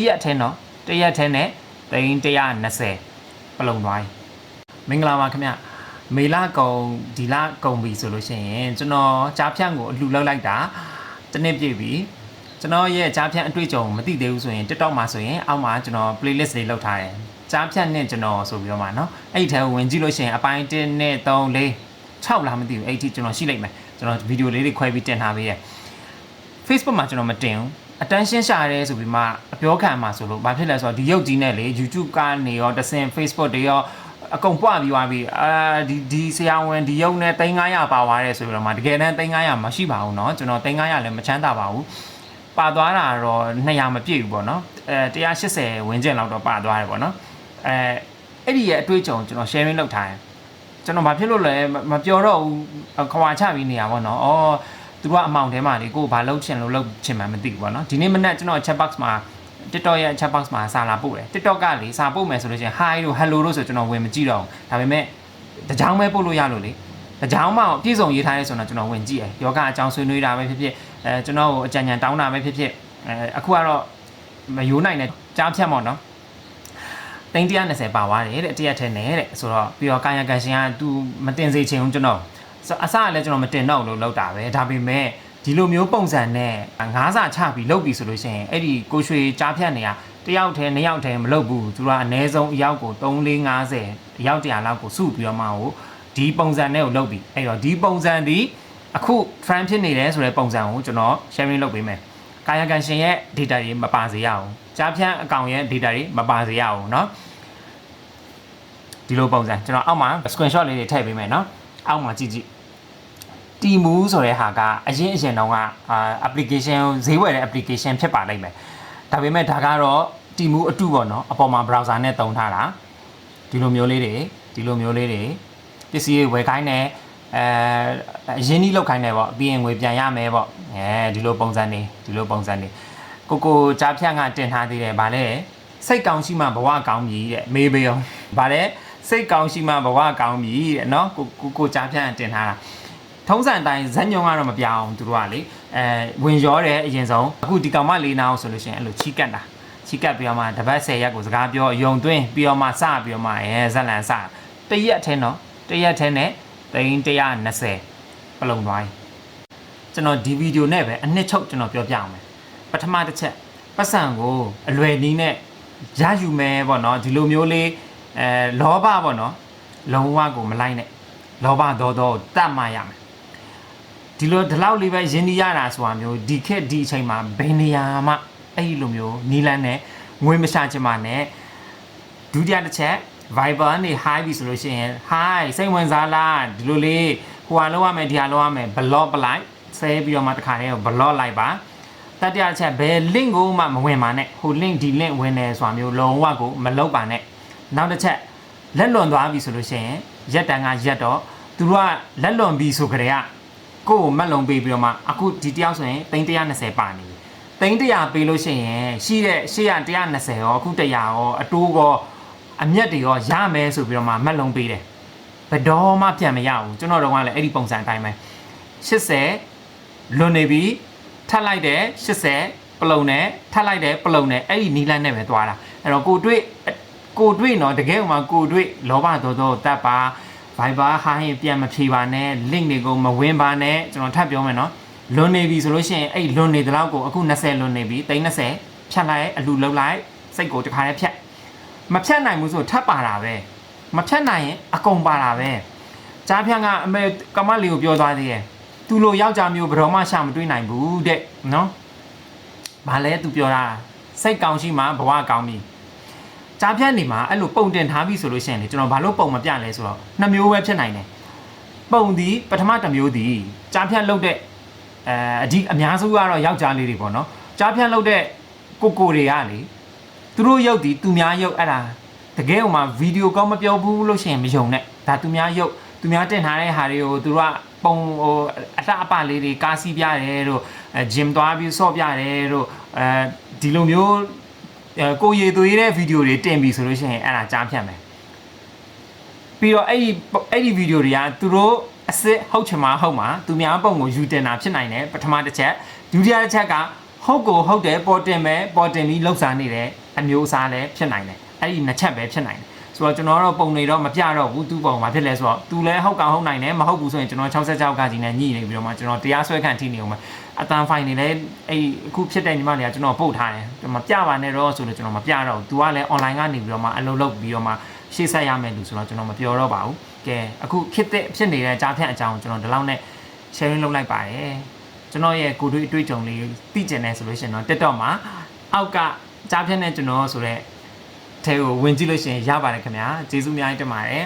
ရက်ထဲနော်တရက်ထဲနဲ့320ပလုံသွားမင်္ဂလာပါခင်ဗျမေလကုံဒီလကုံပြီဆိုလို့ရှိရင်ကျွန်တော်ကြားဖြန့်ကိုအလှူလောက်လိုက်တာတစ်နှစ်ပြည့်ပြီကျွန်တော်ရဲ့ကြားဖြန့်အတွေ့အကြုံမသိသေးဘူးဆိုရင် TikTok မှာဆိုရင်အောက်မှာကျွန်တော် playlist တွေလုပ်ထားတယ်ကြားဖြန့်နဲ့ကျွန်တော်ဆိုပြီးတော့မှเนาะအဲ့ဒီထဲဝင်ကြည့်လို့ရှိရင်အပိုင်း1နဲ့3 4 6လားမသိဘူးအဲ့ဒီကျွန်တော်ရှိလိုက်မယ်ကျွန်တော်ဗီဒီယိုလေးတွေခွဲပြီးတင်ထားပေးတယ် Facebook မှာကျွန်တော်မတင်ဘူးattention ရှာရဲဆိုပြီးမှအပြောခံမှာဆိုလို့ဘာဖြစ်လဲဆိုတော့ဒီရုပ်ကြီးနဲ့လေ YouTube ကနေရောတဆင် Facebook တွေရောအကုန်ပွားပြီးသွားပြီဒီဆရာဝန်ဒီရုပ်နဲ့300ပါသွားတယ်ဆိုပြီးတော့မှတကယ်တမ်း300မရှိပါဘူးเนาะကျွန်တော်300လည်းမချမ်းသာပါဘူးပါသွားတာတော့200မပြည့်ဘူးပေါ့เนาะ180ဝန်းကျင်လောက်တော့ပါသွားတယ်ပေါ့เนาะအဲ့ဒီရဲ့အတွေ့အကြုံကျွန်တော် sharing လုပ်ထားတယ်ကျွန်တော်ဘာဖြစ်လို့လဲမပြောတော့ဘူးခွာချပြီးနေရပါတော့ဩသူတို့ကအမောင်ထဲမှာလေကိုဘာလုပ်ချင်လို့လုပ်ချင်မှမသိဘူးပေါ့နော်ဒီနေ့မနေ့ကျွန်တော် chat box မှာ TikTok ရဲ့ chat box မှာစာလာပို့တယ် TikTok ကလေစာပို့မယ်ဆိုလို့ရှိရင် hi တို့ hello တို့ဆိုကျွန်တော်ဝင်မကြည့်တော့ဘူးဒါပေမဲ့တကြောင်ပဲပို့လို့ရလို့လေတကြောင်မှပြည့်စုံရေးထားရဲဆိုတော့ကျွန်တော်ဝင်ကြည့်ရယောဂအကြောင်းဆွေးနွေးတာပဲဖြစ်ဖြစ်ကျွန်တော်ကိုအကြံဉာဏ်တောင်းတာပဲဖြစ်ဖြစ်အခုကတော့မယိုးနိုင်တဲ့ကြားဖြတ်ပေါ့နော်320ပါသွားတယ်တဲ့တရက်ထဲနဲ့တဲ့ဆိုတော့ပြီးတော့ကာယကံရှင်က तू မတင်စေချင်ဘူးကျွန်တော်အစကလည်းကျွန်တော်မတင်တော့လို့လောက်တာပဲဒါပေမဲ့ဒီလိုမျိုးပုံစံနဲ့9စာချပြီးလုပ်ပြီးဆိုလို့ရှိရင်အဲ့ဒီကိုရွှေကြားဖြတ်နေရတယောက်ထဲ2ယောက်ထဲမလုပ်ဘူးသူကအနည်းဆုံးအယောက်ကို3 4 50အယောက်100လောက်ကိုစုပြီးတော့မှဒီပုံစံနဲ့ကိုလုပ်ပြီးအဲ့တော့ဒီပုံစံဒီအခု trend ဖြစ်နေတယ်ဆိုတဲ့ပုံစံကိုကျွန်တော် sharing လုပ်ပေးမယ်ကာယကံရှင်ရဲ့ data တွေမပါစေရအောင်ကြားဖြတ်အကောင့်ရဲ့ data တွေမပါစေရအောင်เนาะဒီလိုပုံစံကျွန်တော်အောက်မှာ screenshot လေးတွေထည့်ပေးမယ်เนาะအောက်မှာကြည့်ကြည့်တီမူဆိုတဲ့ဟာကအရင်တော့ကapplication ဈေးဝယ်တဲ့ application ဖြစ်ပါလိမ့်မယ်ဒါပေမဲ့ဒါကတော့တီမူအတုပေါ့နော်အပေါ်မှာ browser နဲ့တုံးထားတာဒီလိုမျိုးလေးတွေပစ္စည်းဝယ်ခိုင်းတယ်အရင်ကြီးလောက်ခိုင်းတယ်ပေါ့ပြီးရင်ငွေပြန်ရမယ်ပေါ့ဒီလိုပုံစံတွေကိုကြားဖြတ်ကတင်ထားသေးတယ်ဗာလဲစိတ်ကောင်းရှိမှဘဝကောင်းပြီတဲ့မေးပေးအောင်ဗာလဲစိတ်ကောင်းရှိမှဘဝကောင်းပြီတဲ့နော်ကိုကြားဖြတ်တင်ထားတာထုံးစံတိုင်းဇက်ညုံကတော့မပြောင်းသူတို့ကလေဝင်ရောတယ်အရင်ဆုံးအခုဒီကောင်မလေးနာအောင်ဆိုလို့ရှိရင်အဲ့လိုချီကတ်ပြီးတော့မှတပတ်10ရက်ကိုစကားပြောယုံသွင်းပြီးတော့မှစပြီးတော့မှဇက်လန်စတရက်ထဲနော်တရက်ထဲနဲ့320ပလုံသွားကျွန်တော်ဒီဗီဒီယိုနဲ့ပဲအနှစ်ချုပ်ကျွန်တော်ပြောပြအောင်မယ်ပထမတစ်ချက်ပတ်စံကိုအလွယ်နည်းနဲ့ရယူမယ်ပေါ့နော်ဒီလိုမျိုးလေးလောဘပေါ့နော်လုံးဝကိုမလိုက်နဲ့လောဘတော့တတ်မှရမယ်ဒီလောက်လေးပဲရင်းနှီးရတာဆိုတာမျိုးဒီခေတ်ဒီအချိန်မှာဘယ်နေရာမှအဲ့လိုမျိုးနီလန်းနဲ့ငွေမရှာချင်ပါနဲ့ဒုတိယတစ်ချက် Viber နဲ့ hi ပြီဆိုလို့ရှိရင် hi စိတ်ဝင်စားလားဒီလိုလေးဟိုဟာလောက်ရမယ်ဒီဟာလောက်ရမယ် block ပလိုက်ဆဲပြီးတော့မှတခါတည်း block လိုက်ပါတတိယတစ်ချက်ဘယ် link ကိုမှမဝင်ပါနဲ့ဟို link ဒီ link ဝင်တယ်ဆိုတာမျိုးလုံးဝကိုမလုပ်ပါနဲ့နောက်တစ်ချက်လက်လွန်သွားပြီဆိုလို့ရှိရင်ရက်တန်းကရက်တော့သူတို့ကလက်လွန်ပြီဆိုကြတဲ့ကိုမက်လုံးပေးပြီးတော့မှအခုဒီတယောက်ဆိုရင်320ပါနေပြီ300ပေးလို့ရှိရင်ရှိတဲ့120ရောအခု100ရောအတိုးရောအမျက်တွေရောရမယ်ဆိုပြီးတော့မှမက်လုံးပေးတယ်ဘယ်တော့မှပြန်မရဘူးကျွန်တော်တို့ကလည်းအဲ့ဒီပုံစံအတိုင်းပဲ80လွန်နေပြီထပ်လိုက်တယ်80ပလုံနဲ့ထပ်လိုက်တယ်ပလုံနဲ့အဲ့ဒီနီလန်းနဲ့ပဲသွားတာအဲ့တော့ကိုတွေ့နော်တကယ်ဥမာကိုတွေ့လောဘတော်တတ်ပါ Viber ဟာရင်ပြန်မဖြေပါနဲ့ link တွေကိုမဝင်ပါနဲ့ကျွန်တော်ထပ်ပြောမယ်နော်လွန်နေပြီဆိုလို့ရှိရင်အဲ့လွန်နေတဲ့လောက်ကိုအခု20လွန်နေပြီ320ဖြတ်လိုက်အလူလုံးလိုက်စိတ်ကိုတခါတည်းဖြတ်မဖြတ်နိုင်ဘူးဆိုထပ်ပါတာပဲမဖြတ်နိုင်ရင်အကုန်ပါတာပဲကြားဖြတ်ကအမေကမလေးကိုပြောသွားသေးတယ်သူလိုယောက်ျားမျိုးဘယ်တော့မှရှာမတွေ့နိုင်ဘူးတဲ့နော်ဘာလဲသူပြောတာစိတ်ကောင်းရှိမှဘဝကောင်းပြီကြားဖြတ်နေမှာအဲ့လိုပုံတင်ထားပြီဆိုလို့ရှိရင်လေကျွန်တော်ဘာလို့ပုံမပြလဲဆိုတော့2မျိုးပဲဖြစ်နိုင်တယ်ပုံဒီပထမတစ်မျိုးဒီကြားဖြတ်လုပ်တဲ့အများစုကတော့ယောက်ျားလေးတွေပေါ့နော်ကြားဖြတ်လုပ်တဲ့ကိုတွေကလေသူတို့ရုပ်ဒီသူများရုပ်အဲ့ဒါတကယ်ဟိုမှာဗီဒီယိုကောမပြောဘူးလို့ရှိရင်မယုံနဲ့ဒါသူများရုပ်သူများတင်ထားတဲ့ဟာတွေကိုသူတို့ကပုံဟိုအလှအပလေးတွေကားစီးပြတယ်တို့ဂျင်သွားပြီးဆော့ပြတယ်တို့ဒီလိုမျိုးကိုရည်သွေးတဲ့ဗီဒီယိုတွေတင်ပြီဆိုလို့ရှိရင်အဲ့ဒါကြားဖြတ်မယ်ပြီးတော့အဲ့ဒီဗီဒီယိုတွေကသူတို့အစစ်ဟုတ်ချင်မှဟုတ်မှာသူများပုံကိုယူတင်တာဖြစ်နိုင်တယ်ပထမတစ်ချက်ဒုတိယတစ်ချက်က ဟုတ်ကိုဟုတ်တယ်ပေါ်တင်ပဲပေါ်တင်ပြီးလှုပ်ရှားနေတဲ့အမျိုးအစားလည်းဖြစ်နိုင်တယ်အဲ့ဒီနှစ်ချက်ပဲဖြစ်နိုင်တယ်ဆိုတော့ကျွန်တော်တော့ပုံနေတော့မပြတော့ဘူးသူ့ပုံမှာဖြစ်လဲဆိုတော့သူလည်းဟုတ်ကောင်ဟုတ်နိုင်တယ်မဟုတ်ဘူးဆိုရင်ကျွန်တော်66ကကြီးနဲ့ညှိနေပြီးတော့မှကျွန်တော်တရားစွဲခံထိနေအောင်ပဲအတန်ဖိုင်နေလဲအဲ့အခုဖြစ်တဲ့ညီမတွေကကျွန်တော်ပို့ထားတယ်မပြပါနဲ့တော့ဆိုလို့ကျွန်တော်မပြတော့ဘူးသူကလည်း online ကနေပြီးတော့မှအလုပ်လုပ်ပြီးတော့မှရှေ့ဆက်ရမယ်လို့ဆိုတော့ကျွန်တော်မပြောတော့ပါဘူးကဲအခုဖြစ်နေတဲ့ကြားဖြတ်အကြောင်းကျွန်တော်ဒီလောက်နဲ့ sharing လုပ်လိုက်ပါတယ်ကျွန်တော်ရဲ့ကိုယ်တွေ့အတွေ့အကြုံလေးသိကျင်နေဆိုလို့ရှိရင်တော့ TikTok မှာအောက်ကကြားဖြတ်နဲ့ကျွန်တော်ဆိုတော့ထဲကိုဝင်ကြည့်လို့ရှိရင်ရပါတယ်ခင်ဗျာကျေးဇူးအများကြီးတင်ပါတယ်